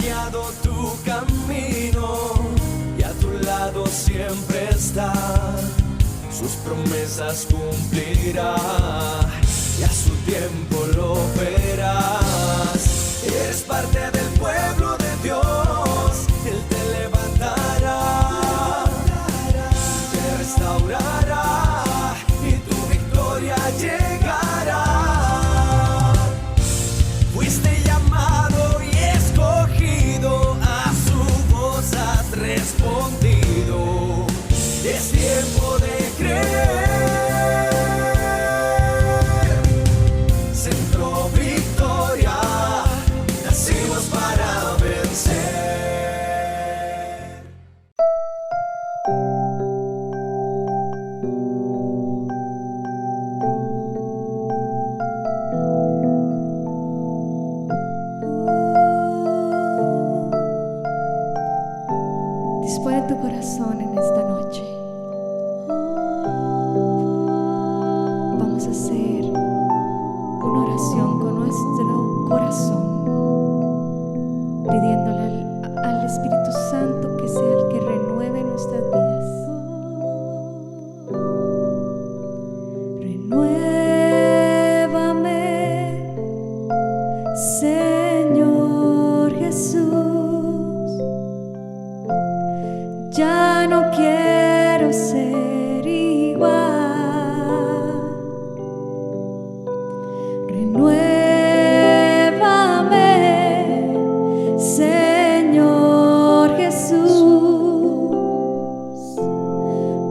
guiado tu camino y a tu lado siempre está. Sus promesas cumplirá y a su tiempo lo verás. Eres parte del pueblo de Dios, Él te levantará, te restaurará y tu victoria llegará. Fuiste llamado y escogido, a su voz has respondido. Es tiempo de creer. Centro Victoria, nacimos para vencer. Dispone tu corazón en esta noche. Vamos a hacer una oración con nuestro corazón, pidiéndole al Espíritu Santo que sea el que renueve nuestras vidas. Renuévame, Señor Jesús. Ya no quiero ser igual. Renuévame, Señor Jesús.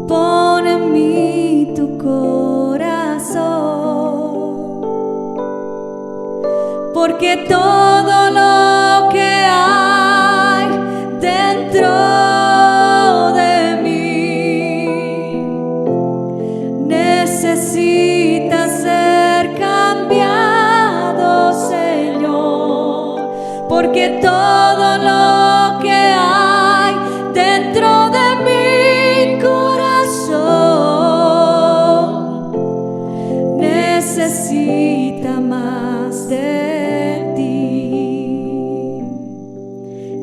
Pon en mí tu corazón, porque todo lo que hay dentro necesita ser cambiado, Señor, porque todo lo que hay dentro de mi corazón necesita más de ti.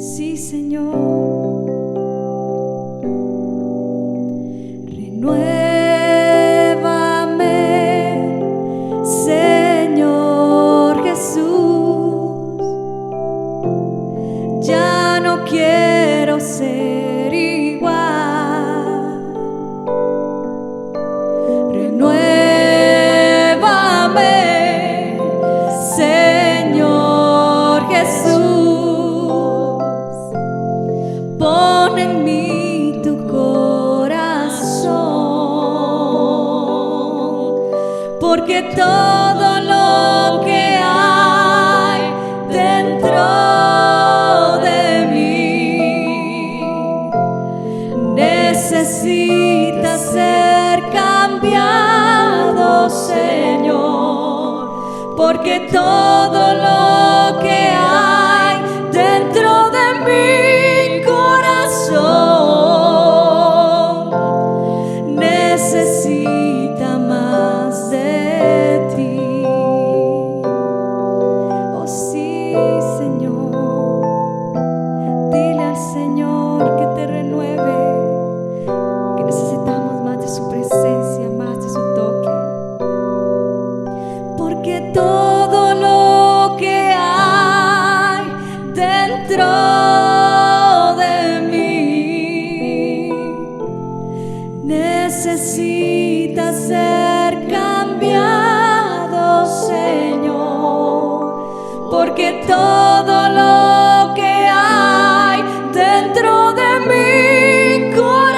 Sí, Señor. Ya no quiero ser igual. Renuévame, Señor Jesús. Pon en mí tu corazón, porque todo lo que hay dentro necesita ser cambiado, Señor, porque todo lo que hay dentro de mi corazón necesita más de ti. Oh sí, Señor, dile al Señor que te renueve. Necesitamos más de su presencia, más de su toque, porque todo lo que hay dentro de mí necesita ser cambiado, Señor, porque todo lo que hay dentro de mi corazón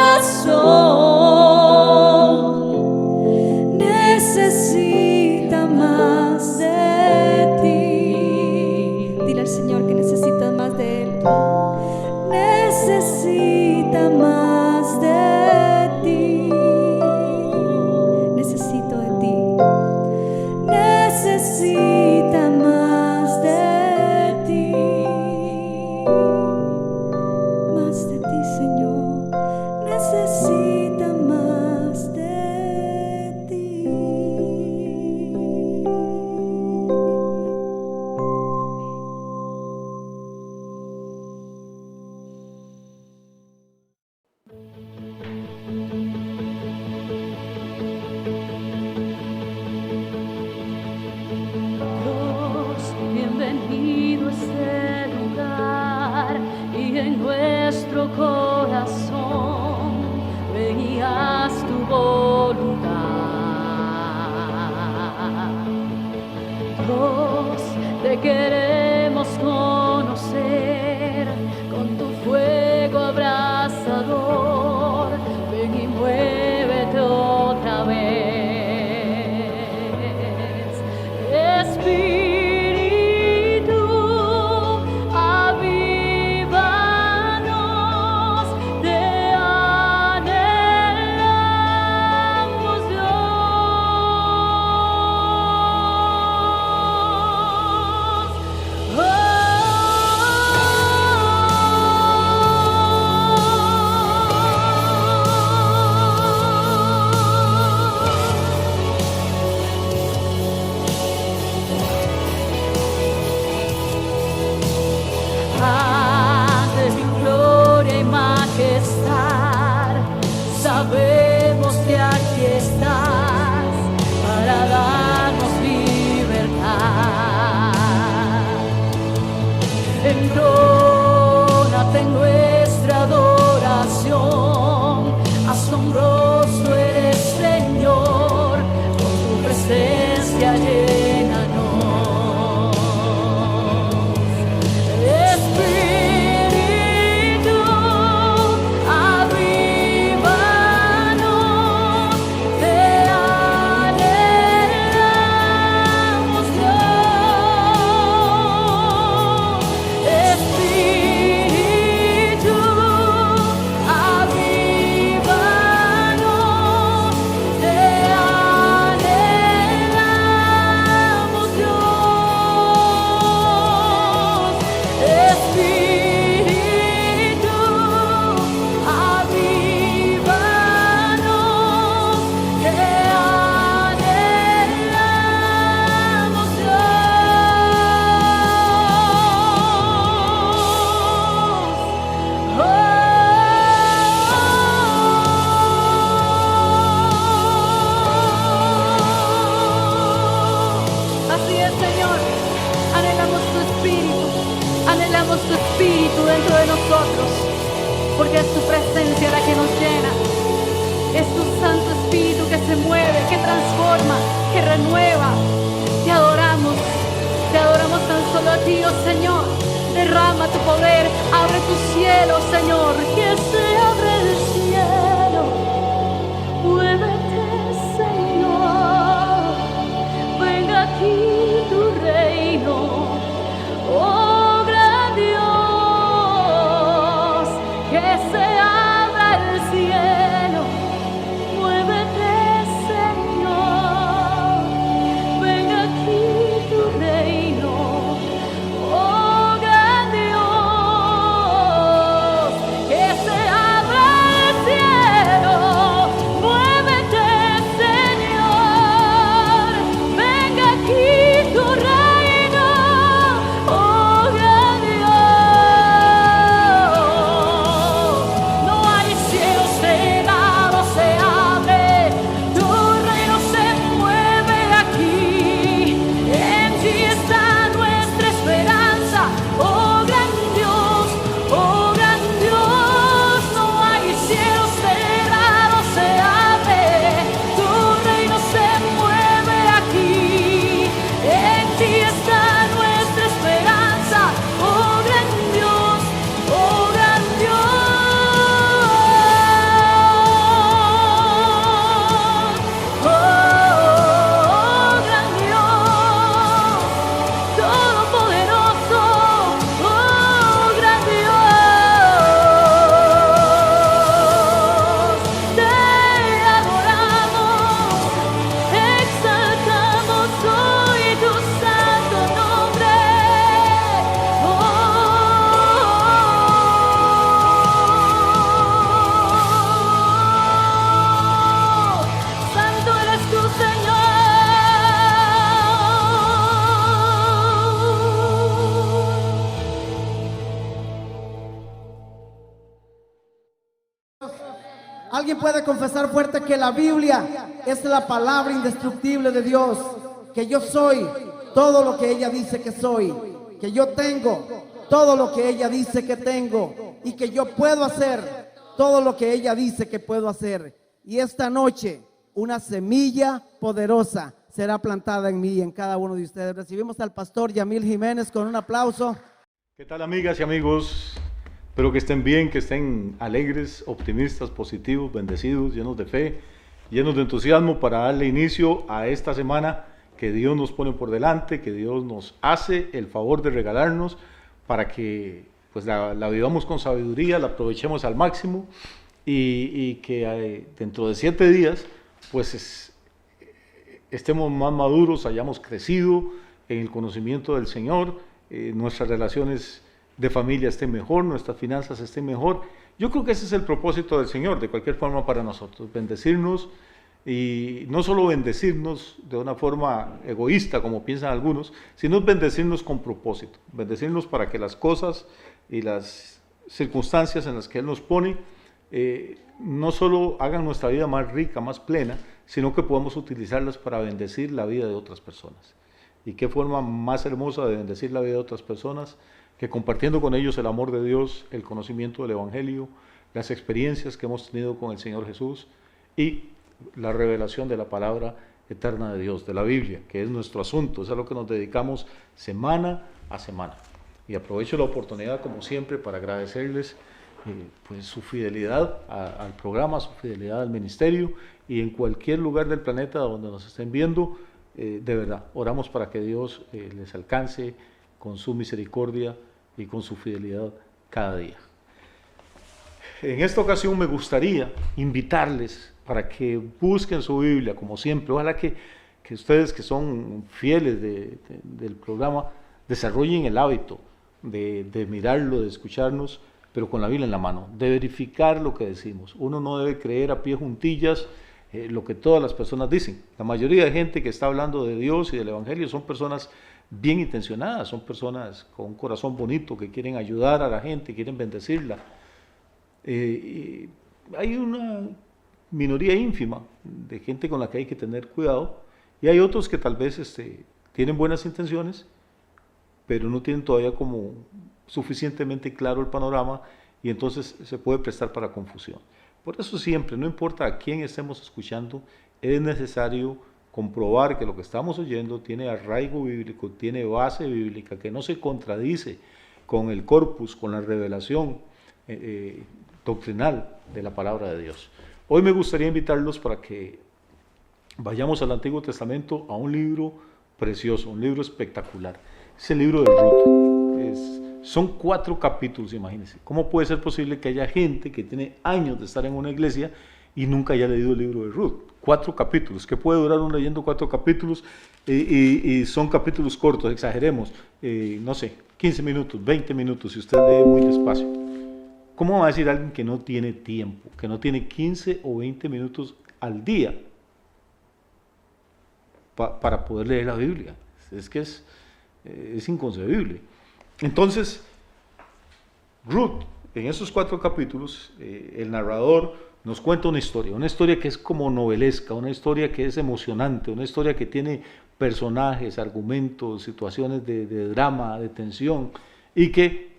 necesita más de ti. Dile al Señor que necesitas más de Él. Necesita más de ti. Necesito de ti. Necesita más de ti. voluntad. Dios, te queremos conocer con tu fuego abrasador. Ven y muévete otra vez. Espíritu, avívanos, te anhelamos, Dios. Ante tu gloria y majestad, sabemos que aquí estás para darnos libertad. Entrónate en nuestra adoración, asombroso eres, Señor, con tu presencia llénanos. Espíritu, avívanos, te anhelamos, Dios. Espíritu, avívanos, te anhelamos, Dios. Espíritu, avívanos, te anhelamos, Así es, Señor. Anhelamos tu espíritu dentro de nosotros, porque es tu presencia la que nos llena. Es tu Santo Espíritu que se mueve, que transforma, que renueva. Te adoramos tan solo a ti, oh Señor. Derrama tu poder, abre tu cielo, Señor, que se abre el cielo. Muévete, Señor, venga aquí tu reino. Oh gran Dios, que se abra el cielo. Muévete, Señor, venga aquí tu reino. Oh gran Dios, que se abra el cielo. Muévete, Señor, venga aquí tu reino. Oh gran Dios, no hay cielo cerrado, se abre, tu reino se mueve aquí. En ti está nuestra esperanza. Oh gran Dios, no hay cielo cerrado, se abre, tu reino se mueve aquí. En ti está nuestra esperanza. Oh gran Dios, oh gran Dios, oh gran Dios, todopoderoso, oh gran Dios. Te adoramos, exaltamos hoy tu santo nombre. Santo eres tú, Señor. Alguien puede confesar fuerte que la Biblia es la palabra indestructible de Dios, que yo soy todo lo que ella dice que soy, que yo tengo todo lo que ella dice que tengo y que yo puedo hacer todo lo que ella dice que puedo hacer. Y esta noche una semilla poderosa será plantada en mí y en cada uno de ustedes. Recibimos al pastor Yamil Jiménez con un aplauso. ¿Qué tal, amigas y amigos? Espero que estén bien, que estén alegres, optimistas, positivos, bendecidos, llenos de fe, llenos de entusiasmo para darle inicio a esta semana que Dios nos pone por delante, que Dios nos hace el favor de regalarnos para que pues la vivamos con sabiduría, la aprovechemos al máximo y que dentro de 7 días pues estemos más maduros, hayamos crecido en el conocimiento del Señor, nuestras relaciones de familia estén mejor, nuestras finanzas estén mejor. Yo creo que ese es el propósito del Señor, de cualquier forma para nosotros, bendecirnos, y no solo bendecirnos de una forma egoísta como piensan algunos, sino bendecirnos con propósito, bendecirnos para que las cosas y las circunstancias en las que Él nos pone no solo hagan nuestra vida más rica, más plena, sino que podamos utilizarlas para bendecir la vida de otras personas. ¿Y qué forma más hermosa de bendecir la vida de otras personas que compartiendo con ellos el amor de Dios, el conocimiento del Evangelio, las experiencias que hemos tenido con el Señor Jesús y la revelación de la palabra eterna de Dios, de la Biblia, que es nuestro asunto, es a lo que nos dedicamos semana a semana. Y aprovecho la oportunidad, como siempre, para agradecerles pues su fidelidad al programa, su fidelidad al ministerio, y en cualquier lugar del planeta donde nos estén viendo, de verdad, oramos para que Dios les alcance con su misericordia y con su fidelidad cada día. En esta ocasión me gustaría invitarles para que busquen su Biblia, como siempre. Ojalá que ustedes que son fieles del programa desarrollen el hábito de mirarlo, de escucharnos, pero con la Biblia en la mano, de verificar lo que decimos. Uno no debe creer a pie juntillas lo que todas las personas dicen. La mayoría de gente que está hablando de Dios y del Evangelio son personas bien intencionadas, son personas con un corazón bonito que quieren ayudar a la gente, quieren bendecirla. Hay una minoría ínfima de gente con la que hay que tener cuidado, y hay otros que tal vez tienen buenas intenciones, pero no tienen todavía como suficientemente claro el panorama, y entonces se puede prestar para confusión. Por eso siempre, no importa a quién estemos escuchando, es necesario comprobar que lo que estamos oyendo tiene arraigo bíblico, tiene base bíblica, que no se contradice con el corpus, con la revelación doctrinal de la palabra de Dios. Hoy me gustaría invitarlos para que vayamos al Antiguo Testamento, a un libro precioso, un libro espectacular. Es el libro de Ruth. Son 4 capítulos, imagínense. ¿Cómo puede ser posible que haya gente que tiene años de estar en una iglesia y nunca haya leído el libro de Ruth? 4 capítulos. ¿Qué puede durar uno leyendo 4 capítulos? Y son capítulos cortos, exageremos, no sé, 15 minutos, 20 minutos, si usted lee muy despacio. ¿Cómo va a decir alguien que no tiene tiempo, que no tiene 15 o 20 minutos al día para poder leer la Biblia? Es que es inconcebible. Entonces, Ruth, en esos 4 capítulos, el narrador nos cuenta una historia que es como novelesca, una historia que es emocionante, una historia que tiene personajes, argumentos, situaciones de drama, de tensión, y que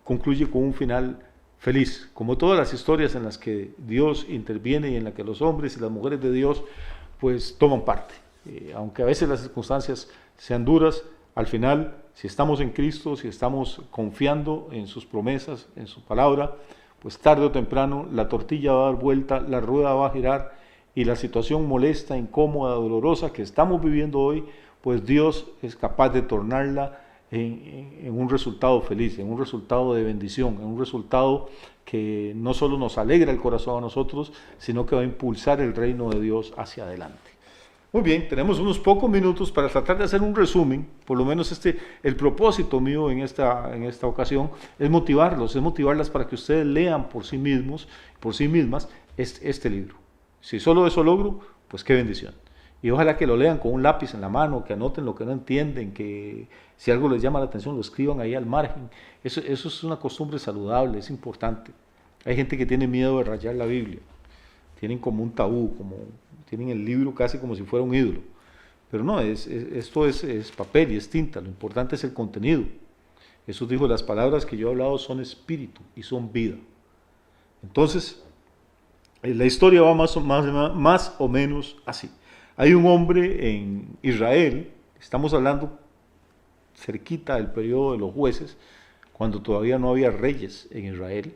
concluye con un final feliz, como todas las historias en las que Dios interviene y en las que los hombres y las mujeres de Dios pues toman parte. Aunque a veces las circunstancias sean duras, al final, si estamos en Cristo, si estamos confiando en sus promesas, en su palabra, pues tarde o temprano la tortilla va a dar vuelta, la rueda va a girar, y la situación molesta, incómoda, dolorosa que estamos viviendo hoy, pues Dios es capaz de tornarla en un resultado feliz, en un resultado de bendición, en un resultado que no solo nos alegra el corazón a nosotros, sino que va a impulsar el reino de Dios hacia adelante. Muy bien, tenemos unos pocos minutos para tratar de hacer un resumen, por lo menos el propósito mío en esta ocasión es motivarlas para que ustedes lean por sí mismos, por sí mismas, este libro. Si solo eso logro, pues qué bendición. Y ojalá que lo lean con un lápiz en la mano, que anoten lo que no entienden, que si algo les llama la atención lo escriban ahí al margen. Eso es una costumbre saludable, es importante. Hay gente que tiene miedo de rayar la Biblia, tienen como un tabú, tienen el libro casi como si fuera un ídolo. Pero no, esto es papel y es tinta, lo importante es el contenido. Jesús dijo, las palabras que yo he hablado son espíritu y son vida. Entonces, La historia va más o menos así. Hay un hombre en Israel, estamos hablando cerquita del periodo de los jueces, cuando todavía no había reyes en Israel,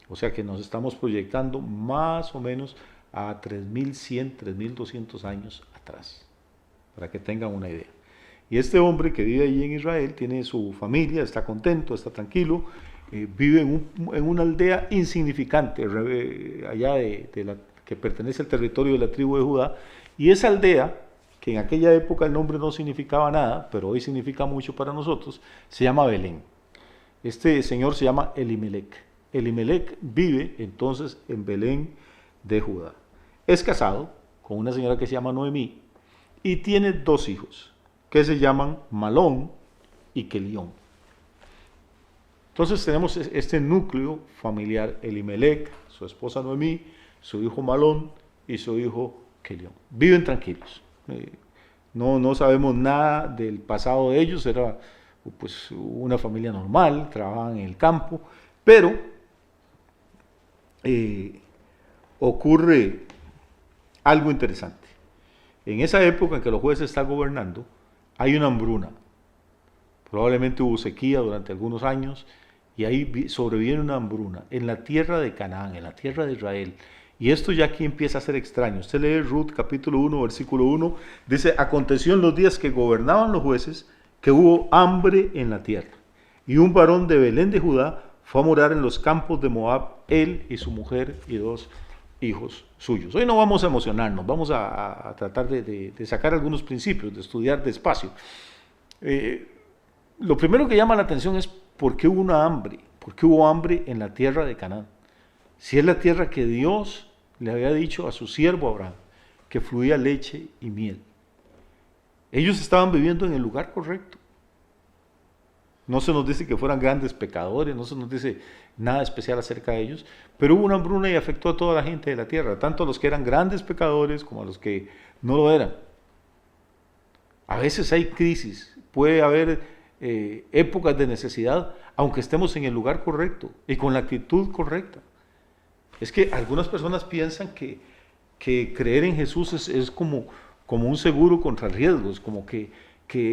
o sea que nos estamos proyectando más o menos a 3100, 3200 años atrás, para que tengan una idea. Y este hombre que vive allí en Israel tiene su familia, está contento, está tranquilo, vive en una aldea insignificante, allá que pertenece al territorio de la tribu de Judá, y esa aldea, que en aquella época el nombre no significaba nada, pero hoy significa mucho para nosotros, se llama Belén. Este señor se llama Elimelec. Elimelec vive entonces en Belén de Judá. Es casado con una señora que se llama Noemí y tiene 2 hijos que se llaman Malón y Kelión. Entonces tenemos este núcleo familiar, Elimelec, su esposa Noemí, su hijo Malón y su hijo Kelión. Viven tranquilos. No sabemos nada del pasado de ellos, era pues una familia normal, trabajaban en el campo, pero ocurre algo interesante. En esa época en que los jueces están gobernando, hay una hambruna. Probablemente hubo sequía durante algunos años y ahí sobreviene una hambruna en la tierra de Canaán, en la tierra de Israel. Y esto ya aquí empieza a ser extraño. Usted lee Ruth capítulo 1, versículo 1, dice: aconteció en los días que gobernaban los jueces que hubo hambre en la tierra. Y un varón de Belén de Judá fue a morar en los campos de Moab, él y su mujer y 2 hijos suyos. Hoy no vamos a emocionarnos, vamos a tratar de sacar algunos principios, de estudiar despacio. Lo primero que llama la atención es por qué hubo una hambre, por qué hubo hambre en la tierra de Canaán. Si es la tierra que Dios le había dicho a su siervo Abraham, que fluía leche y miel. Ellos estaban viviendo en el lugar correcto. No se nos dice que fueran grandes pecadores, no se nos dice nada especial acerca de ellos, pero hubo una hambruna y afectó a toda la gente de la tierra, tanto a los que eran grandes pecadores como a los que no lo eran. A veces hay crisis, puede haber épocas de necesidad, aunque estemos en el lugar correcto y con la actitud correcta. Es que algunas personas piensan que creer en Jesús es como un seguro contra riesgos, como que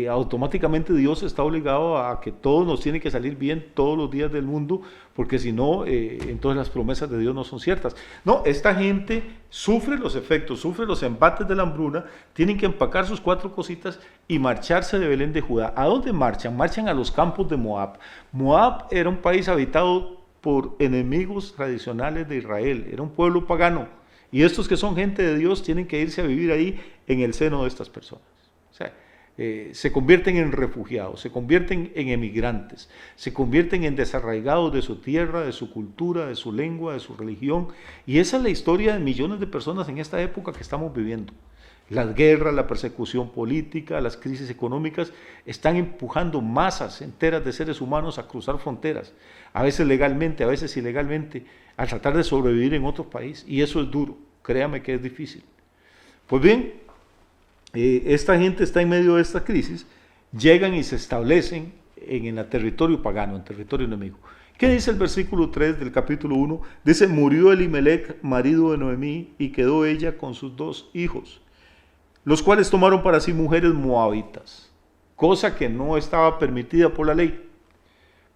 automáticamente Dios está obligado a que todo nos tiene que salir bien todos los días del mundo, porque si no, entonces las promesas de Dios no son ciertas. No, esta gente sufre los efectos, sufre los embates de la hambruna, tienen que empacar sus 4 cositas y marcharse de Belén de Judá. ¿A dónde marchan? Marchan a los campos de Moab. Moab era un país habitado por enemigos tradicionales de Israel, era un pueblo pagano, y estos que son gente de Dios tienen que irse a vivir ahí en el seno de estas personas. O sea, se convierten en refugiados, se convierten en emigrantes, se convierten en desarraigados de su tierra, de su cultura, de su lengua, de su religión, y esa es la historia de millones de personas en esta época que estamos viviendo. Las guerras, la persecución política, las crisis económicas están empujando masas enteras de seres humanos a cruzar fronteras, a veces legalmente, a veces ilegalmente, a tratar de sobrevivir en otro país, y eso es duro, créame que es difícil. Pues bien, esta gente está en medio de esta crisis, llegan y se establecen en el territorio pagano, en territorio enemigo. ¿Qué dice el versículo 3 del capítulo 1? Dice: murió Elimelec, marido de Noemí, y quedó ella con sus 2 hijos, los cuales tomaron para sí mujeres moabitas, cosa que no estaba permitida por la ley.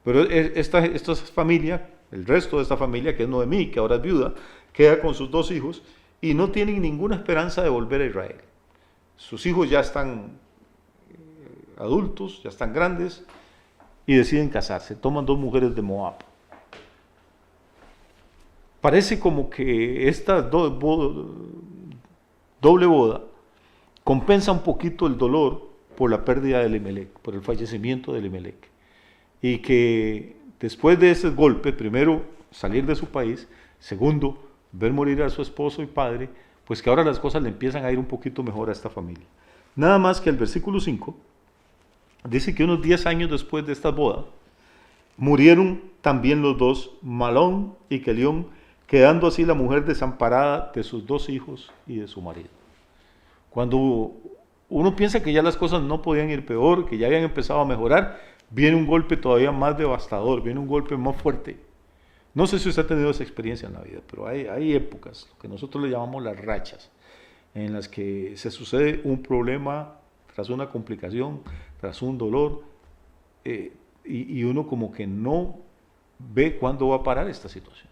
Pero esta familia, el resto de esta familia, que es Noemí, que ahora es viuda, queda con sus 2 hijos y no tienen ninguna esperanza de volver a Israel. Sus hijos ya están adultos, ya están grandes, y deciden casarse. Toman 2 mujeres de Moab. Parece como que esta doble boda compensa un poquito el dolor por la pérdida de Elimelec, por el fallecimiento de Elimelec. Y que después de ese golpe, primero salir de su país, segundo, ver morir a su esposo y padre, pues que ahora las cosas le empiezan a ir un poquito mejor a esta familia. Nada más que el versículo 5 dice que unos 10 años después de esta boda, murieron también los 2, Malón y Kelión, quedando así la mujer desamparada de sus 2 hijos y de su marido. Cuando uno piensa que ya las cosas no podían ir peor, que ya habían empezado a mejorar, viene un golpe todavía más devastador, viene un golpe más fuerte. No sé si usted ha tenido esa experiencia en la vida, pero hay épocas, lo que nosotros le llamamos las rachas, en las que se sucede un problema tras una complicación, tras un dolor, y uno como que no ve cuándo va a parar esta situación.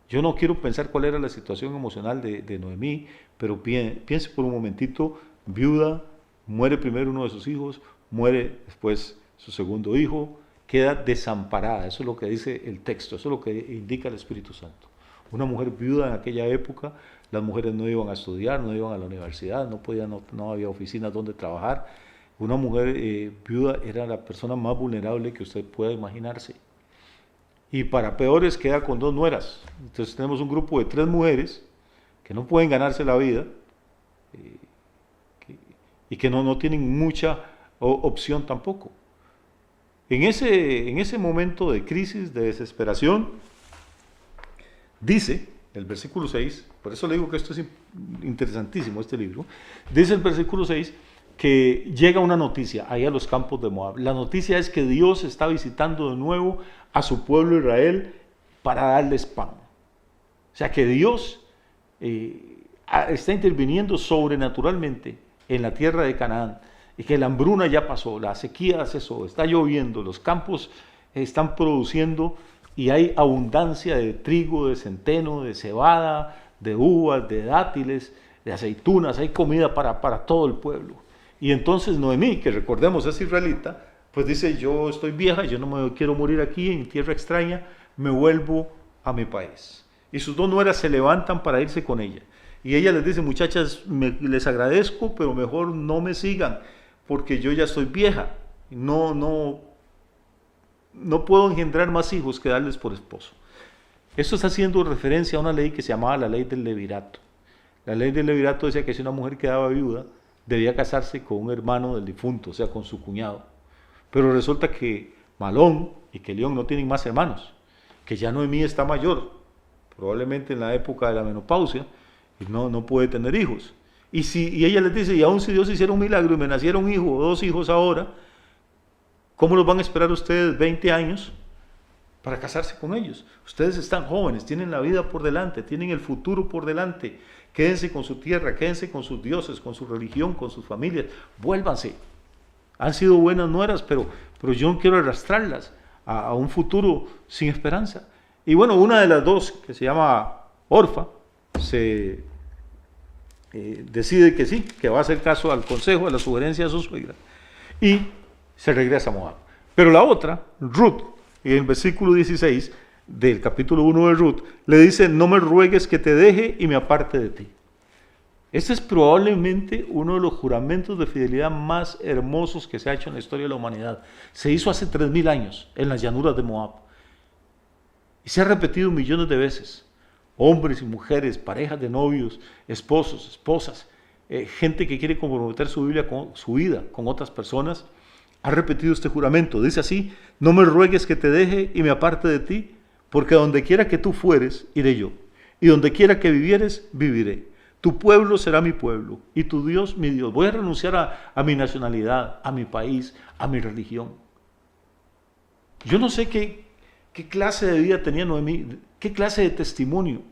Yo no quiero pensar cuál era la situación emocional de Noemí, pero piense por un momentito, viuda, muere primero uno de sus hijos, muere después su segundo hijo, queda desamparada. Eso es lo que dice el texto, eso es lo que indica el Espíritu Santo. Una mujer viuda en aquella época, las mujeres no iban a estudiar, no iban a la universidad, no había oficinas donde trabajar. Una mujer viuda era la persona más vulnerable que usted pueda imaginarse. Y para peores queda con 2 nueras. Entonces tenemos un grupo de 3 mujeres que no pueden ganarse la vida y que no tienen mucha opción tampoco. En ese momento de crisis, de desesperación, dice el versículo 6, por eso le digo que esto es interesantísimo este libro, dice el versículo 6 que llega una noticia ahí a los campos de Moab. La noticia es que Dios está visitando de nuevo a su pueblo Israel para darles pan. O sea que Dios está interviniendo sobrenaturalmente en la tierra de Canaán, y que la hambruna ya pasó, la sequía cesó, está lloviendo, los campos están produciendo y hay abundancia de trigo, de centeno, de cebada, de uvas, de dátiles, de aceitunas, hay comida para todo el pueblo. Y entonces Noemí, que recordemos es israelita, pues dice, yo estoy vieja, yo no me quiero morir aquí en tierra extraña, me vuelvo a mi país. Y sus 2 nueras se levantan para irse con ella. Y ella les dice, muchachas, les agradezco, pero mejor no me sigan, porque yo ya estoy vieja, no puedo engendrar más hijos que darles por esposo. Esto está haciendo referencia a una ley que se llamaba la ley del levirato. La ley del levirato decía que si una mujer quedaba viuda, debía casarse con un hermano del difunto, o sea, con su cuñado. Pero resulta que Malón y que León no tienen más hermanos, que ya Noemí está mayor, probablemente en la época de la menopausia, y no puede tener hijos. Y ella les dice, y aún si Dios hiciera un milagro y me naciera un hijo o 2 hijos ahora, ¿cómo los van a esperar ustedes 20 años para casarse con ellos? Ustedes están jóvenes, tienen la vida por delante, tienen el futuro por delante. Quédense con su tierra, quédense con sus dioses, con su religión, con sus familias. Vuélvanse. Han sido buenas nueras, pero yo no quiero arrastrarlas a un futuro sin esperanza. Y bueno, una de las 2, que se llama Orfa, se decide que sí, que va a hacer caso al consejo, a la sugerencia de su suegra, y se regresa a Moab. Pero la otra, Ruth, en el versículo 16 del capítulo 1 de Ruth, le dice, no me ruegues que te deje y me aparte de ti. Este es probablemente uno de los juramentos de fidelidad más hermosos que se ha hecho en la historia de la humanidad. Se hizo hace 3000 años en las llanuras de Moab. Y se ha repetido millones de veces. Hombres y mujeres, parejas de novios, esposos, esposas, gente que quiere comprometer su vida con otras personas, ha repetido este juramento. Dice así, no me ruegues que te deje y me aparte de ti, porque donde quiera que tú fueres, iré yo, y donde quiera que vivieres, viviré. Tu pueblo será mi pueblo, y tu Dios mi Dios. Voy a renunciar a mi nacionalidad, a mi país, a mi religión. Yo no sé qué clase de vida tenía Noemí, qué clase de testimonio,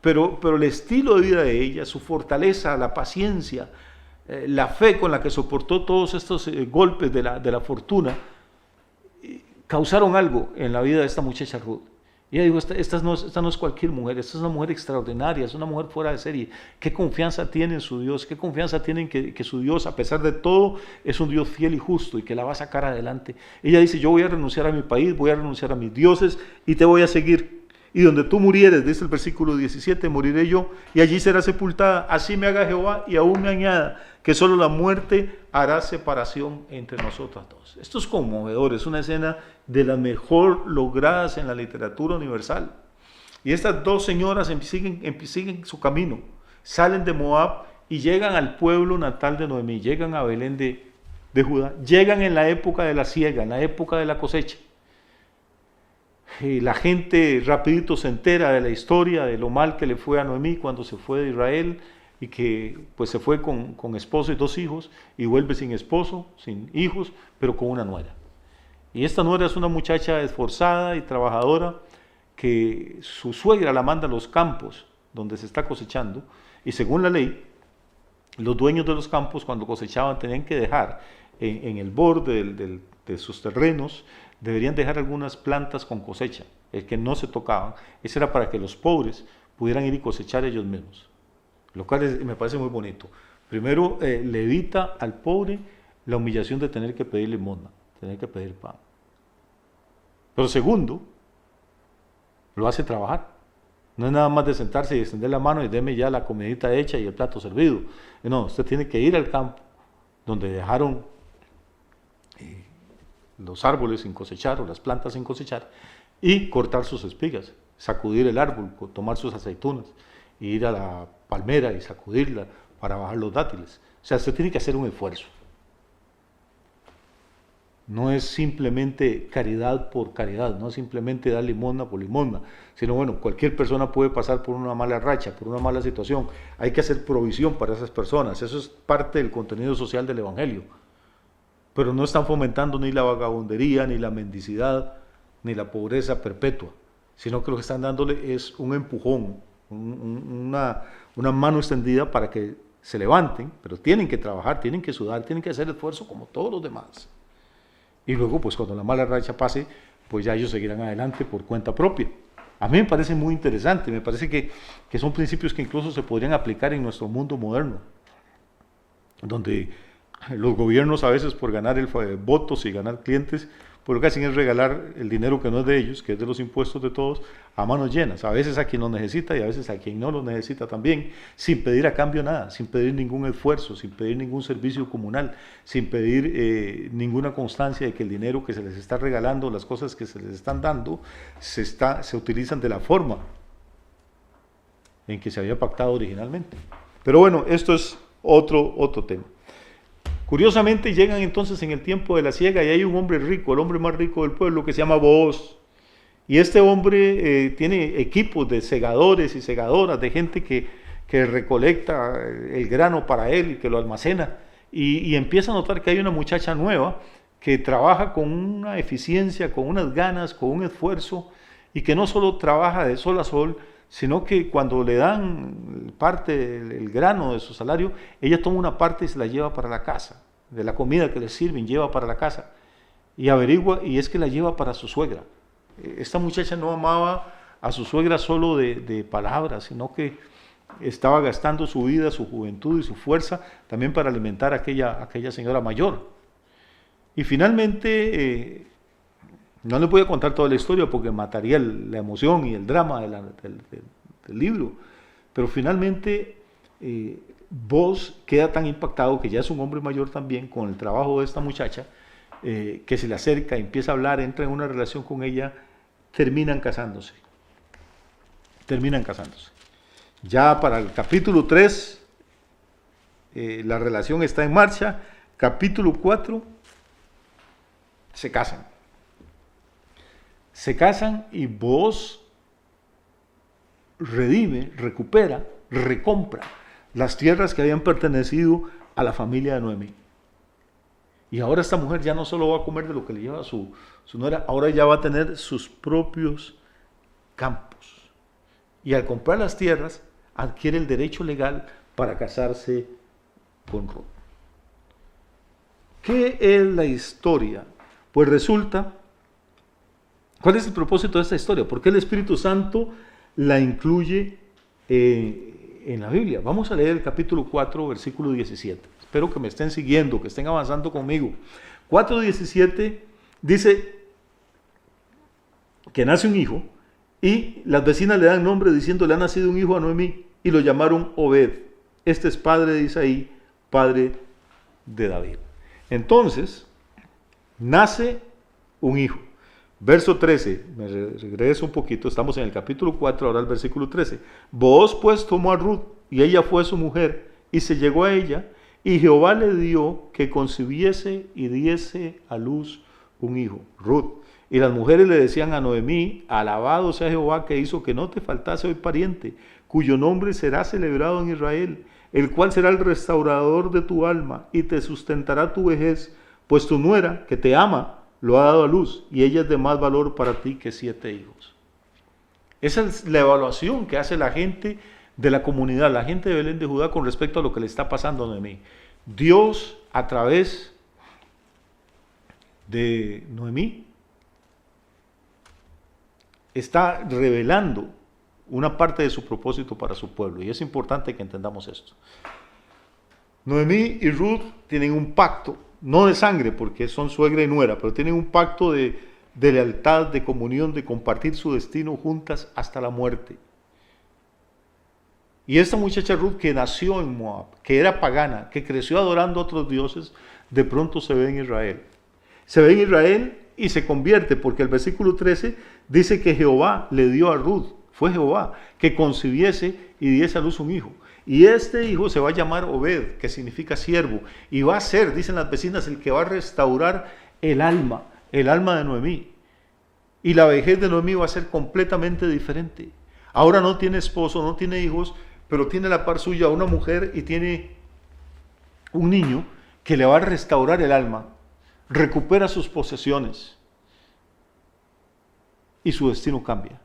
pero el estilo de vida de ella, su fortaleza, la paciencia, la fe con la que soportó todos estos golpes de la fortuna, causaron algo en la vida de esta muchacha Ruth. Y ella dijo, esta no es cualquier mujer, esta es una mujer extraordinaria, es una mujer fuera de serie. ¿Qué confianza tiene en su Dios? ¿Qué confianza tiene en que su Dios, a pesar de todo, es un Dios fiel y justo y que la va a sacar adelante? Ella dice, yo voy a renunciar a mi país, voy a renunciar a mis dioses y te voy a seguir. Y donde tú murieres, dice el versículo 17, moriré yo y allí será sepultada. Así me haga Jehová y aún me añada que solo la muerte hará separación entre nosotros dos. Esto es conmovedor, es una escena de las mejor logradas en la literatura universal. Y estas 2 señoras siguen su camino, salen de Moab y llegan al pueblo natal de Noemí, llegan a Belén de Judá, llegan en la época de la siega, en la época de la cosecha. Y la gente rapidito se entera de la historia, de lo mal que le fue a Noemí cuando se fue de Israel, y que pues se fue con esposo y 2 hijos, y vuelve sin esposo, sin hijos, pero con una nuera. Y esta nuera es una muchacha esforzada y trabajadora, que su suegra la manda a los campos donde se está cosechando, y según la ley, los dueños de los campos cuando cosechaban tenían que dejar en el borde de sus terrenos, deberían dejar algunas plantas con cosecha, que no se tocaban. Eso era para que los pobres pudieran ir y cosechar ellos mismos, lo cual me parece muy bonito. Primero, le evita al pobre la humillación de tener que pedir limosna, tener que pedir pan. Pero segundo, lo hace trabajar. No es nada más de sentarse y extender la mano y deme ya la comidita hecha y el plato servido. No, usted tiene que ir al campo donde dejaron los árboles sin cosechar o las plantas sin cosechar y cortar sus espigas, sacudir el árbol, tomar sus aceitunas, ir a la palmera y sacudirla para bajar los dátiles. O sea, usted tiene que hacer un esfuerzo. No es simplemente caridad por caridad, no es simplemente dar limosna por limosna, sino bueno, cualquier persona puede pasar por una mala racha, por una mala situación. Hay que hacer provisión para esas personas. Eso es parte del contenido social del Evangelio. Pero no están fomentando ni la vagabundería, ni la mendicidad, ni la pobreza perpetua, sino que lo que están dándole es un empujón, una mano extendida para que se levanten, pero tienen que trabajar, tienen que sudar, tienen que hacer esfuerzo como todos los demás. Y luego, pues cuando la mala racha pase, pues ya ellos seguirán adelante por cuenta propia. A mí me parece muy interesante, me parece que son principios que incluso se podrían aplicar en nuestro mundo moderno, donde los gobiernos a veces por ganar votos y ganar clientes, pues lo que hacen es regalar el dinero que no es de ellos, que es de los impuestos de todos, a manos llenas, a veces a quien lo necesita y a veces a quien no lo necesita también, sin pedir a cambio nada, sin pedir ningún esfuerzo, sin pedir ningún servicio comunal, sin pedir ninguna constancia de que el dinero que se les está regalando, las cosas que se les están dando, se utilizan de la forma en que se había pactado originalmente. Pero bueno, esto es otro tema. Curiosamente llegan entonces en el tiempo de la siega y hay un hombre rico, el hombre más rico del pueblo, que se llama Booz. Y este hombre tiene equipos de segadores y segadoras, de gente que recolecta el grano para él y que lo almacena. Y empieza a notar que hay una muchacha nueva que trabaja con una eficiencia, con unas ganas, con un esfuerzo, y que no solo trabaja de sol a sol, sino que cuando le dan parte del grano de su salario, ella toma una parte y se la lleva para la casa, de la comida que le sirven, lleva para la casa, y averigua, y es que la lleva para su suegra. Esta muchacha no amaba a su suegra solo de palabras, sino que estaba gastando su vida, su juventud y su fuerza también para alimentar a aquella señora mayor. Y finalmente, no les voy a contar toda la historia porque mataría la emoción y el drama del libro, pero finalmente Booz queda tan impactado, que ya es un hombre mayor también, con el trabajo de esta muchacha, que se le acerca, empieza a hablar, entra en una relación con ella, terminan casándose. Ya para el capítulo 3, la relación está en marcha. Capítulo 4, se casan y Booz redime, recupera, recompra las tierras que habían pertenecido a la familia de Noemí. Y ahora esta mujer ya no solo va a comer de lo que le lleva su nuera, ahora ya va a tener sus propios campos. Y al comprar las tierras, adquiere el derecho legal para casarse con Ruth. ¿Qué es la historia? Pues resulta, ¿cuál es el propósito de esta historia? ¿Por qué el Espíritu Santo la incluye en la Biblia? Vamos a leer el capítulo 4, versículo 17. Espero que me estén siguiendo, que estén avanzando conmigo. 4:17 dice que nace un hijo y las vecinas le dan nombre diciendo: le ha nacido un hijo a Noemí, y lo llamaron Obed. Este es padre de Isaí, padre de David. Entonces, nace un hijo. Verso 13, me regreso un poquito, estamos en el capítulo 4, ahora el versículo 13. Booz pues tomó a Ruth, y ella fue su mujer, y se llegó a ella, y Jehová le dio que concibiese y diese a luz un hijo, Ruth. Y las mujeres le decían a Noemí: alabado sea Jehová, que hizo que no te faltase hoy pariente, cuyo nombre será celebrado en Israel, el cual será el restaurador de tu alma, y te sustentará tu vejez, pues tu nuera, que te ama, lo ha dado a luz, y ella es de más valor para ti que 7 hijos. Esa es la evaluación que hace la gente de la comunidad, la gente de Belén de Judá con respecto a lo que le está pasando a Noemí. Dios, a través de Noemí, está revelando una parte de su propósito para su pueblo, y es importante que entendamos esto. Noemí y Ruth tienen un pacto, no de sangre porque son suegra y nuera, pero tienen un pacto de lealtad, de comunión, de compartir su destino juntas hasta la muerte. Y esta muchacha Ruth, que nació en Moab, que era pagana, que creció adorando a otros dioses, de pronto se ve en Israel. Se ve en Israel y se convierte, porque el versículo 13 dice que Jehová le dio a Ruth, fue Jehová, que concibiese y diese a luz un hijo. Y este hijo se va a llamar Obed, que significa siervo, y va a ser, dicen las vecinas, el que va a restaurar el alma de Noemí. Y la vejez de Noemí va a ser completamente diferente. Ahora no tiene esposo, no tiene hijos, pero tiene a la par suya una mujer y tiene un niño que le va a restaurar el alma, recupera sus posesiones y su destino cambia.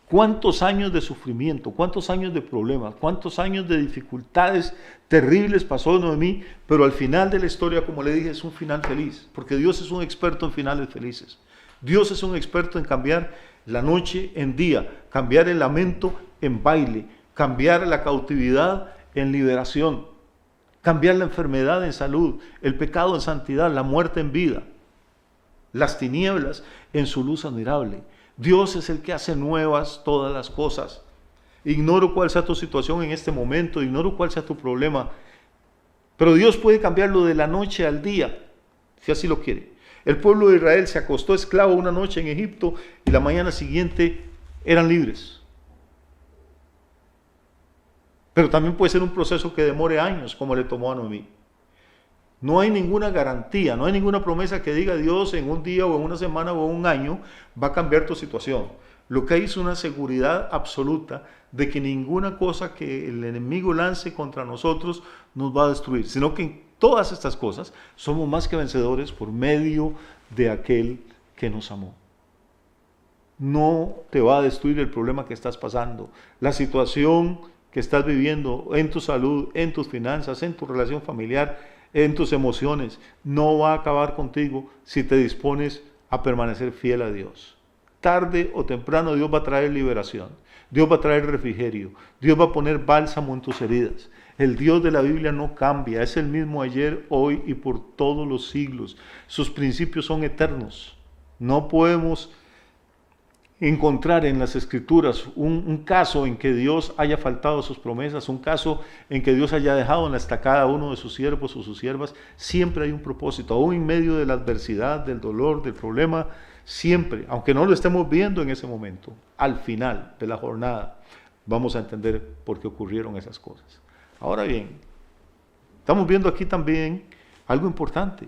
¿Cuántos años de sufrimiento, cuántos años de problemas, cuántos años de dificultades terribles pasó Noemí? Pero al final de la historia, como le dije, es un final feliz, porque Dios es un experto en finales felices. Dios es un experto en cambiar la noche en día, cambiar el lamento en baile, cambiar la cautividad en liberación, cambiar la enfermedad en salud, el pecado en santidad, la muerte en vida, las tinieblas en su luz admirable. Dios es el que hace nuevas todas las cosas. Ignoro cuál sea tu situación en este momento, ignoro cuál sea tu problema, pero Dios puede cambiarlo de la noche al día, si así lo quiere. El pueblo de Israel se acostó esclavo una noche en Egipto y la mañana siguiente eran libres. Pero también puede ser un proceso que demore años, como le tomó a Noemí. No hay ninguna garantía, no hay ninguna promesa que diga Dios en un día o en una semana o en un año va a cambiar tu situación. Lo que hay es una seguridad absoluta de que ninguna cosa que el enemigo lance contra nosotros nos va a destruir, sino que en todas estas cosas somos más que vencedores por medio de aquel que nos amó. No te va a destruir el problema que estás pasando, la situación que estás viviendo en tu salud, en tus finanzas, en tu relación familiar, en tus emociones, no va a acabar contigo si te dispones a permanecer fiel a Dios. Tarde o temprano Dios va a traer liberación, Dios va a traer refrigerio, Dios va a poner bálsamo en tus heridas. El Dios de la Biblia no cambia, es el mismo ayer, hoy y por todos los siglos. Sus principios son eternos. No podemos encontrar en las Escrituras un caso en que Dios haya faltado a sus promesas, un caso en que Dios haya dejado en la estacada a uno de sus siervos o sus siervas. Siempre hay un propósito, aún en medio de la adversidad, del dolor, del problema, siempre, aunque no lo estemos viendo en ese momento, al final de la jornada vamos a entender por qué ocurrieron esas cosas. Ahora bien, estamos viendo aquí también algo importante,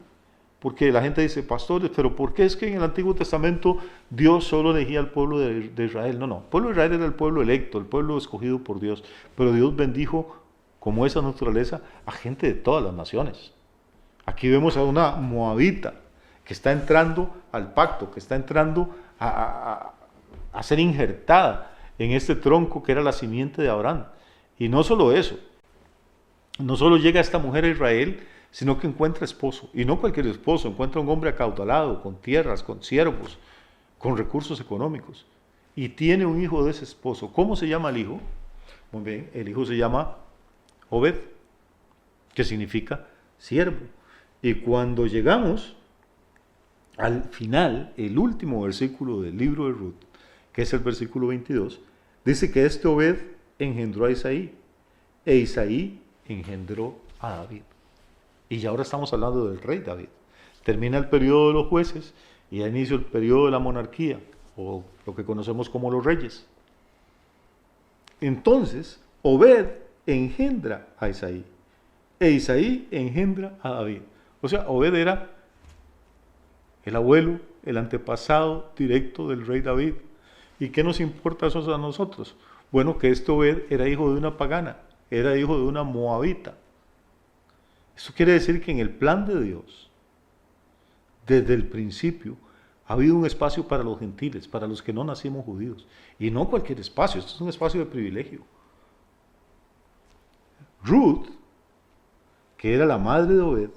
porque la gente dice, pastores, pero ¿por qué es que en el Antiguo Testamento Dios solo elegía al pueblo de Israel? No, el pueblo de Israel era el pueblo electo, el pueblo escogido por Dios, pero Dios bendijo, como esa naturaleza, a gente de todas las naciones. Aquí vemos a una moabita que está entrando al pacto, que está entrando a ser injertada en este tronco que era la simiente de Abraham. Y no solo eso, no solo llega esta mujer a Israel, sino que encuentra esposo, y no cualquier esposo, encuentra un hombre acaudalado, con tierras, con siervos, con recursos económicos, y tiene un hijo de ese esposo. ¿Cómo se llama el hijo? Muy bien, el hijo se llama Obed, que significa siervo. Y cuando llegamos al final, el último versículo del libro de Ruth, que es el versículo 22, dice que este Obed engendró a Isaí, e Isaí engendró a David. Y ya ahora estamos hablando del rey David. Termina el periodo de los jueces y da inicio el periodo de la monarquía, o lo que conocemos como los reyes. Entonces, Obed engendra a Isaí, e Isaí engendra a David. O sea, Obed era el abuelo, el antepasado directo del rey David. ¿Y qué nos importa eso a nosotros? Bueno, que este Obed era hijo de una pagana, era hijo de una moabita. Eso quiere decir que en el plan de Dios, desde el principio, ha habido un espacio para los gentiles, para los que no nacimos judíos. Y no cualquier espacio, esto es un espacio de privilegio. Ruth, que era la madre de Obed,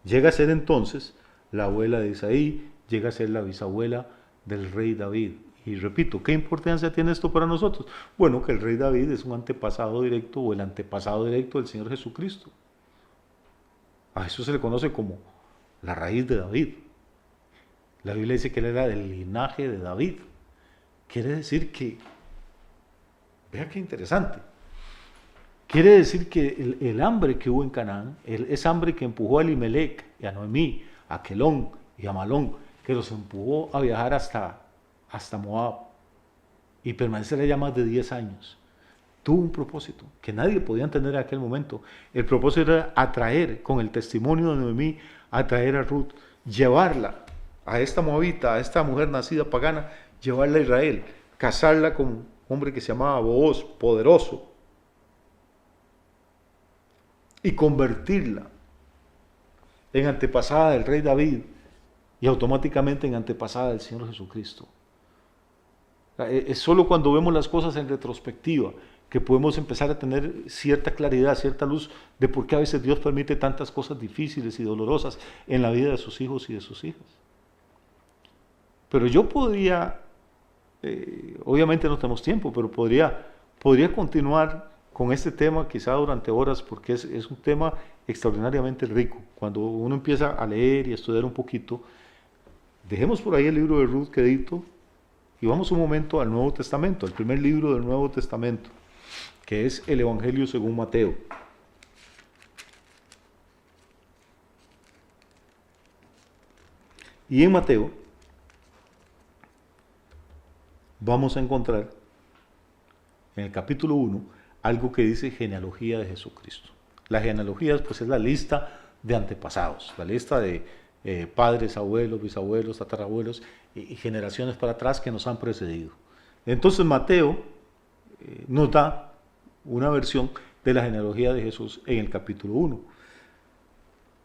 llega a ser entonces la abuela de Isaí, llega a ser la bisabuela del rey David. Y repito, ¿qué importancia tiene esto para nosotros? Bueno, que el rey David es un antepasado directo o el antepasado directo del Señor Jesucristo. A eso se le conoce como la raíz de David. La Biblia dice que él era del linaje de David. Quiere decir que, vea qué interesante, quiere decir que el hambre que hubo en Canaán, esa hambre que empujó a Elimelec y a Noemí, a Quelón y a Malón, que los empujó a viajar hasta Moab y permanecer allá más de 10 años, tuvo un propósito que nadie podía entender en aquel momento. El propósito era atraer, con el testimonio de Noemí, atraer a Ruth, llevarla a esta moabita, a esta mujer nacida pagana, llevarla a Israel, casarla con un hombre que se llamaba Booz, poderoso, y convertirla en antepasada del rey David y automáticamente en antepasada del Señor Jesucristo. Es solo cuando vemos las cosas en retrospectiva que podemos empezar a tener cierta claridad, cierta luz de por qué a veces Dios permite tantas cosas difíciles y dolorosas en la vida de sus hijos y de sus hijas. Pero yo podría, obviamente no tenemos tiempo, pero podría continuar con este tema quizá durante horas, porque es un tema extraordinariamente rico. Cuando uno empieza a leer y a estudiar un poquito, dejemos por ahí el libro de Ruth quedito y vamos un momento al Nuevo Testamento, el primer libro del Nuevo Testamento, que es el Evangelio según Mateo. Y en Mateo vamos a encontrar en el capítulo 1 algo que dice genealogía de Jesucristo. La genealogía pues es la lista de antepasados, la lista de padres, abuelos, bisabuelos, tatarabuelos y generaciones para atrás que nos han precedido. Entonces Mateo nos da una versión de la genealogía de Jesús en el capítulo 1.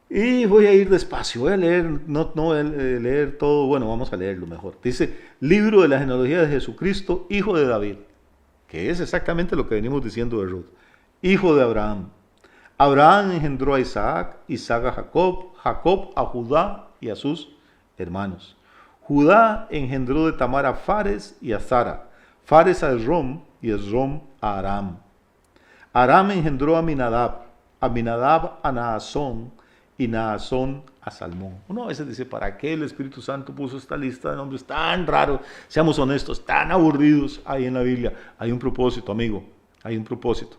Y voy a ir despacio, voy a leer, no voy a leer todo, bueno, vamos a leerlo mejor. Dice, libro de la genealogía de Jesucristo, hijo de David, que es exactamente lo que venimos diciendo de Ruth, hijo de Abraham. Abraham engendró a Isaac, Isaac a Jacob, Jacob a Judá y a sus hermanos. Judá engendró de Tamar a Fares y a Zara, Fares a Esrom y Esrom a Aram. Aram engendró a Aminadab, Aminadab a Naasón y Naasón a Salmón. Uno a veces dice, ¿para qué el Espíritu Santo puso esta lista de nombres tan raros? Seamos honestos, tan aburridos ahí en la Biblia. Hay un propósito, amigo, hay un propósito.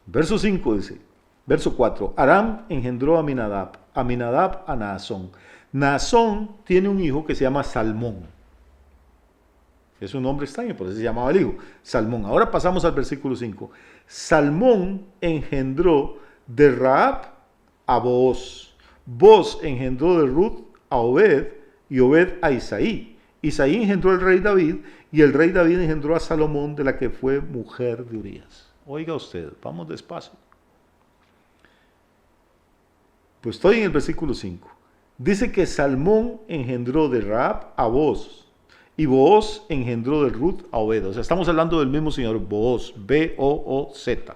Verso 5 dice, verso 4, Aram engendró a Aminadab, Aminadab a Naasón. Naasón tiene un hijo que se llama Salmón. Es un nombre extraño, por eso se llamaba el hijo, Salmón. Ahora pasamos al versículo 5. Salmón engendró de Rahab a Booz. Booz engendró de Ruth a Obed y Obed a Isaí. Isaí engendró al rey David y el rey David engendró a Salomón, de la que fue mujer de Urías. Oiga usted, vamos despacio. Pues estoy en el versículo 5. Dice que Salmón engendró de Rahab a Booz y Booz engendró de Ruth a Obed. O sea, estamos hablando del mismo señor Booz, B-O-O-Z.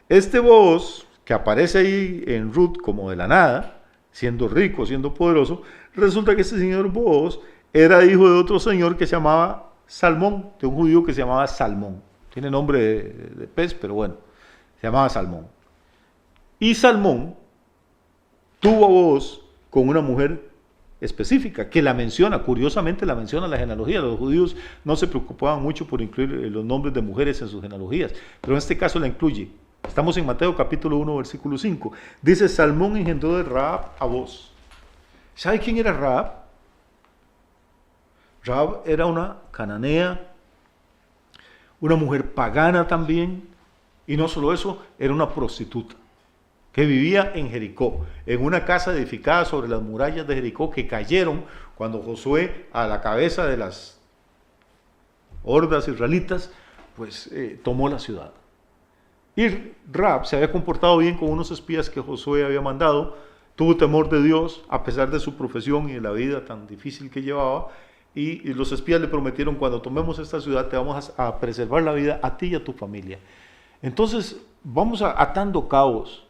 Este Booz, que aparece ahí en Ruth como de la nada, siendo rico, siendo poderoso, resulta que este señor Booz era hijo de otro señor que se llamaba Salmón, de un judío que se llamaba Salmón. Tiene nombre de pez, pero bueno, se llamaba Salmón. Y Salmón tuvo a Booz con una mujer específica, que la menciona, curiosamente la menciona la genealogía. Los judíos no se preocupaban mucho por incluir los nombres de mujeres en sus genealogías, pero en este caso la incluye. Estamos en Mateo capítulo 1, versículo 5. Dice, Salmón engendró de Rahab a Booz. ¿Sabe quién era Rahab? Rahab era una cananea, una mujer pagana también, y no solo eso, era una prostituta que vivía en Jericó, en una casa edificada sobre las murallas de Jericó que cayeron cuando Josué, a la cabeza de las hordas israelitas, pues tomó la ciudad. Y Rahab se había comportado bien con unos espías que Josué había mandado, tuvo temor de Dios a pesar de su profesión y de la vida tan difícil que llevaba, y los espías le prometieron: cuando tomemos esta ciudad te vamos a preservar la vida a ti y a tu familia. Entonces vamos atando cabos.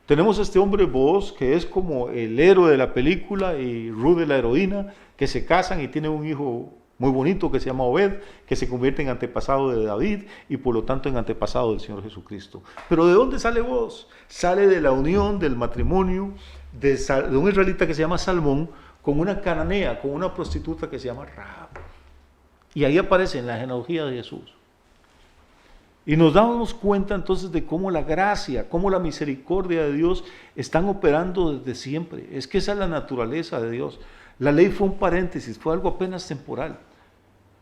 Tenemos a este hombre Booz, que es como el héroe de la película, y Ruth de la heroína, que se casan y tienen un hijo muy bonito que se llama Obed, que se convierte en antepasado de David y por lo tanto en antepasado del Señor Jesucristo. Pero ¿de dónde sale Booz? Sale de la unión, del matrimonio de un israelita que se llama Salmón con una cananea, con una prostituta que se llama Rahab. Y ahí aparece en la genealogía de Jesús. Y nos damos cuenta entonces de cómo la gracia, cómo la misericordia de Dios están operando desde siempre. Es que esa es la naturaleza de Dios. La ley fue un paréntesis, fue algo apenas temporal.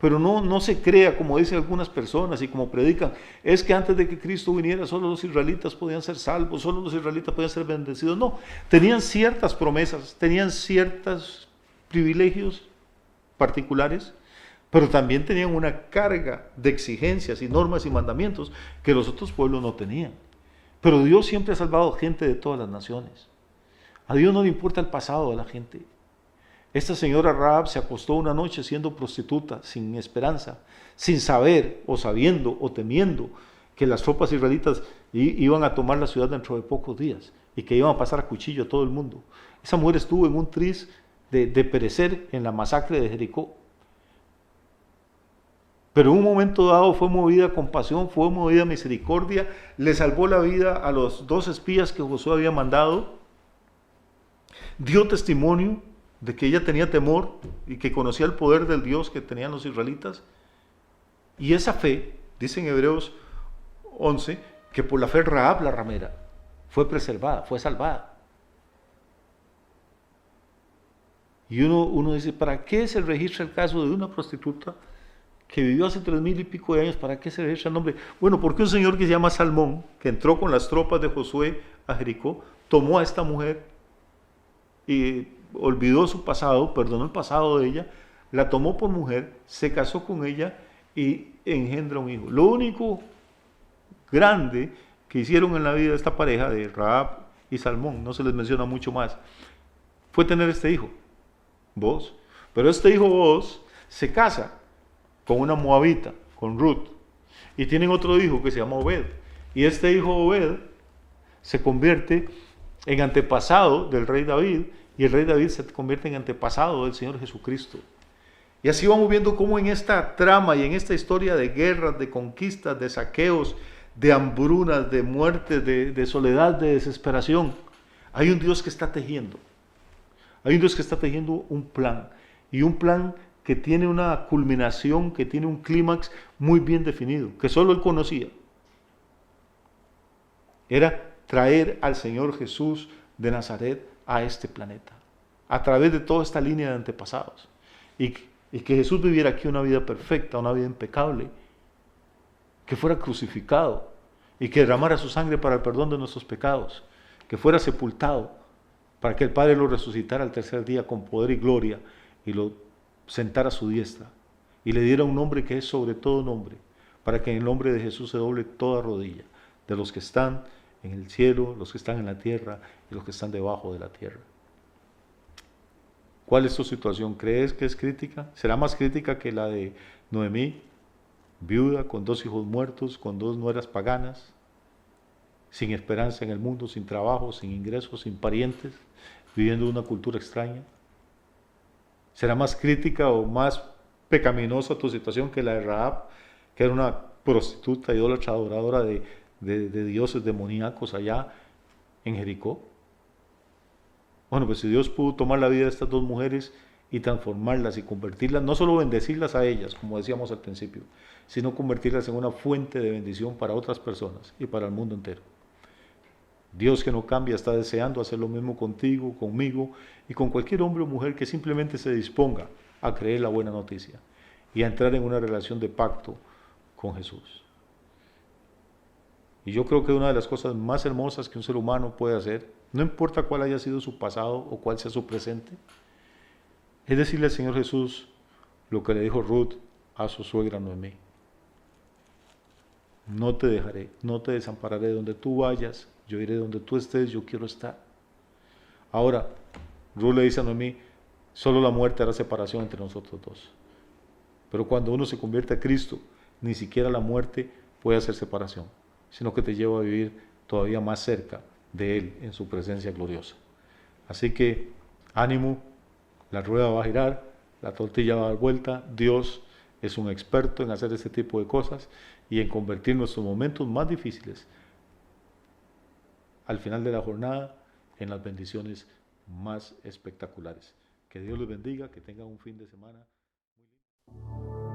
Pero no se crea, como dicen algunas personas y como predican, es que antes de que Cristo viniera solo los israelitas podían ser salvos, solo los israelitas podían ser bendecidos. No, tenían ciertas promesas, tenían ciertos privilegios particulares, pero también tenían una carga de exigencias y normas y mandamientos que los otros pueblos no tenían. Pero Dios siempre ha salvado gente de todas las naciones. A Dios no le importa el pasado de la gente. Esta señora Rahab se acostó una noche siendo prostituta, sin esperanza, sin saber o sabiendo o temiendo que las tropas israelitas iban a tomar la ciudad dentro de pocos días y que iban a pasar a cuchillo a todo el mundo. Esa mujer estuvo en un tris de perecer en la masacre de Jericó. Pero en un momento dado fue movida a compasión, fue movida a misericordia, le salvó la vida a los 2 espías que Josué había mandado, dio testimonio de que ella tenía temor y que conocía el poder del Dios que tenían los israelitas. Y esa fe, dice en Hebreos 11, que por la fe Rahab la ramera fue preservada, fue salvada. Y uno dice, ¿para qué se registra el caso de una prostituta que vivió hace 3000 y pico de años? ¿Para qué se registra el nombre? Bueno, porque un señor que se llama Salmón, que entró con las tropas de Josué a Jericó, tomó a esta mujer y olvidó su pasado, perdonó el pasado de ella, la tomó por mujer, se casó con ella y engendra un hijo. Lo único grande que hicieron en la vida de esta pareja de Rahab y Salmón, no se les menciona mucho más, fue tener este hijo, Booz. Pero este hijo Booz se casa con una moabita, con Ruth, y tienen otro hijo que se llama Obed. Y este hijo Obed se convierte en antepasado del rey David, y el rey David se convierte en antepasado del Señor Jesucristo. Y así vamos viendo cómo en esta trama y en esta historia de guerras, de conquistas, de saqueos, de hambrunas, de muertes, de soledad, de desesperación, hay un Dios que está tejiendo. Hay un Dios que está tejiendo un plan, y un plan que tiene una culminación, que tiene un clímax muy bien definido, que solo Él conocía. Era traer al Señor Jesús de Nazaret a este planeta, a través de toda esta línea de antepasados, y que Jesús viviera aquí una vida perfecta, una vida impecable, que fuera crucificado y que derramara su sangre para el perdón de nuestros pecados, que fuera sepultado para que el Padre lo resucitara al tercer día con poder y gloria y lo sentara a su diestra y le diera un nombre que es sobre todo nombre, para que en el nombre de Jesús se doble toda rodilla, de los que están en el cielo, los que están en la tierra y los que están debajo de la tierra. ¿Cuál es tu situación? ¿Crees que es crítica? ¿Será más crítica que la de Noemí, viuda, con 2 hijos muertos, con 2 nueras paganas, sin esperanza en el mundo, sin trabajo, sin ingresos, sin parientes, viviendo una cultura extraña? ¿Será más crítica o más pecaminosa tu situación que la de Rahab, que era una prostituta, idólatra, adoradora de dioses demoníacos allá en Jericó? Bueno, pues si Dios pudo tomar la vida de estas 2 mujeres y transformarlas y convertirlas, no solo bendecirlas a ellas, como decíamos al principio, sino convertirlas en una fuente de bendición para otras personas y para el mundo entero. Dios, que no cambia, está deseando hacer lo mismo contigo, conmigo y con cualquier hombre o mujer que simplemente se disponga a creer la buena noticia y a entrar en una relación de pacto con Jesús. Y yo creo que una de las cosas más hermosas que un ser humano puede hacer, no importa cuál haya sido su pasado o cuál sea su presente, es decirle al Señor Jesús lo que le dijo Ruth a su suegra Noemí: no te dejaré, no te desampararé, donde tú vayas, yo iré, donde tú estés, yo quiero estar. Ahora, Ruth le dice a Noemí, solo la muerte hará separación entre nosotros dos. Pero cuando uno se convierte a Cristo, ni siquiera la muerte puede hacer separación, sino que te lleva a vivir todavía más cerca de Él en su presencia gloriosa. Así que, ánimo, la rueda va a girar, la tortilla va a dar vuelta, Dios es un experto en hacer este tipo de cosas y en convertir nuestros momentos más difíciles al final de la jornada en las bendiciones más espectaculares. Que Dios les bendiga, que tengan un fin de semana muy lindo.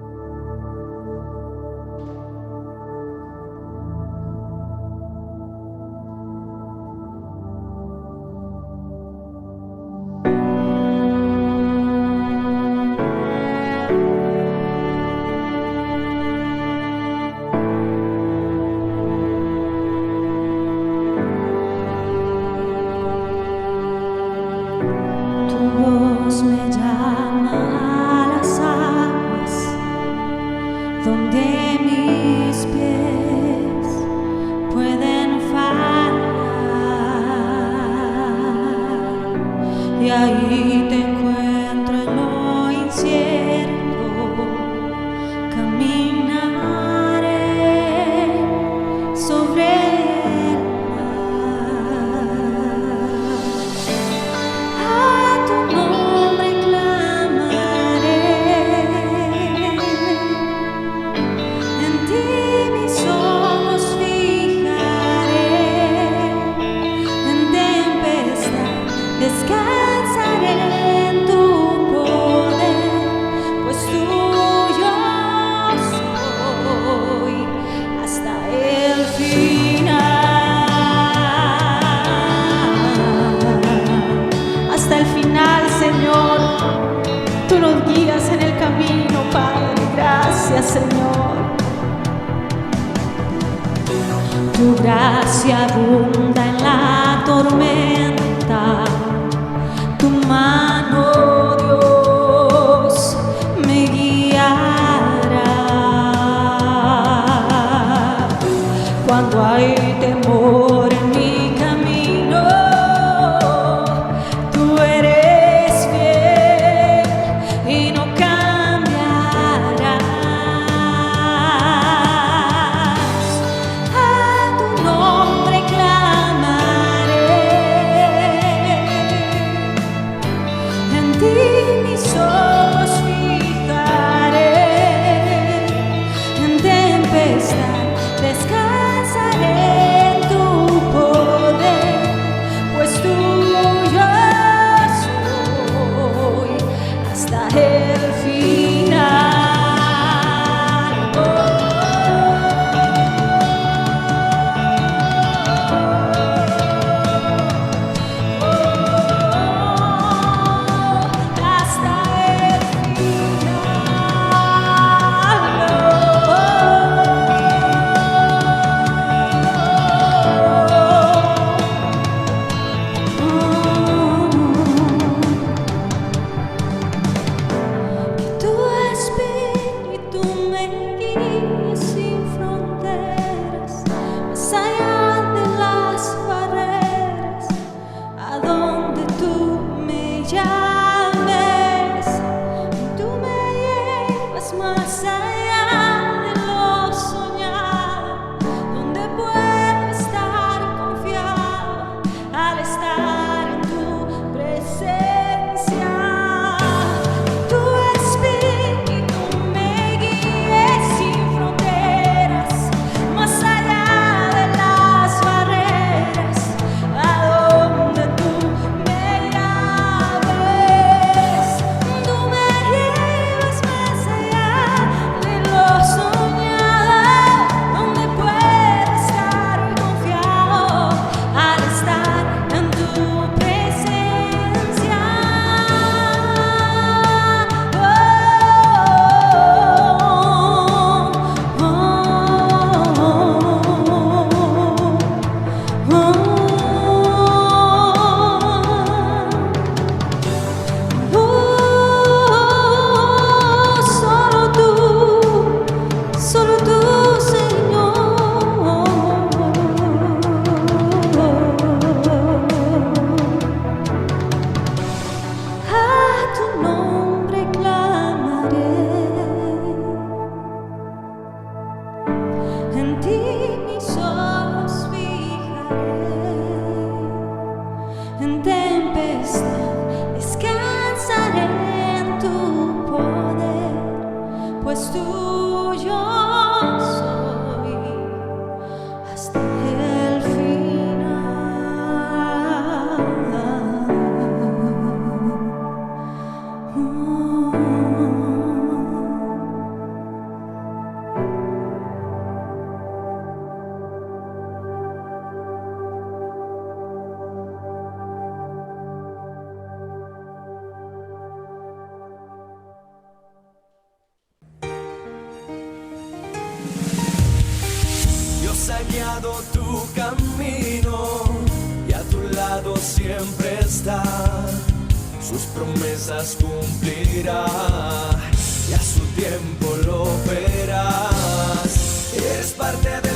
Me llama a las aguas donde mis pies pueden fallar, y ahí te encuentro en lo incierto, caminaré sobre el mar. A tu nombre en ti mis ojos fijaré, en tempestad descansaré en tu poder, pues tuyo soy hasta el final, hasta el final, Señor. Tú nos guías en el camino, Padre. Gracias, Señor. Tu gracia abunda en la tormenta. Tu mano, Dios, me guiará. Cuando hay temor en mi camino, tú eres fiel y no cambiarás. A tu nombre clamaré, en ti mis ojos fijaré, en tempestad descansaré en tu ha guiado tu camino y a tu lado siempre está. Sus promesas cumplirá y a su tiempo lo verás. Eres parte de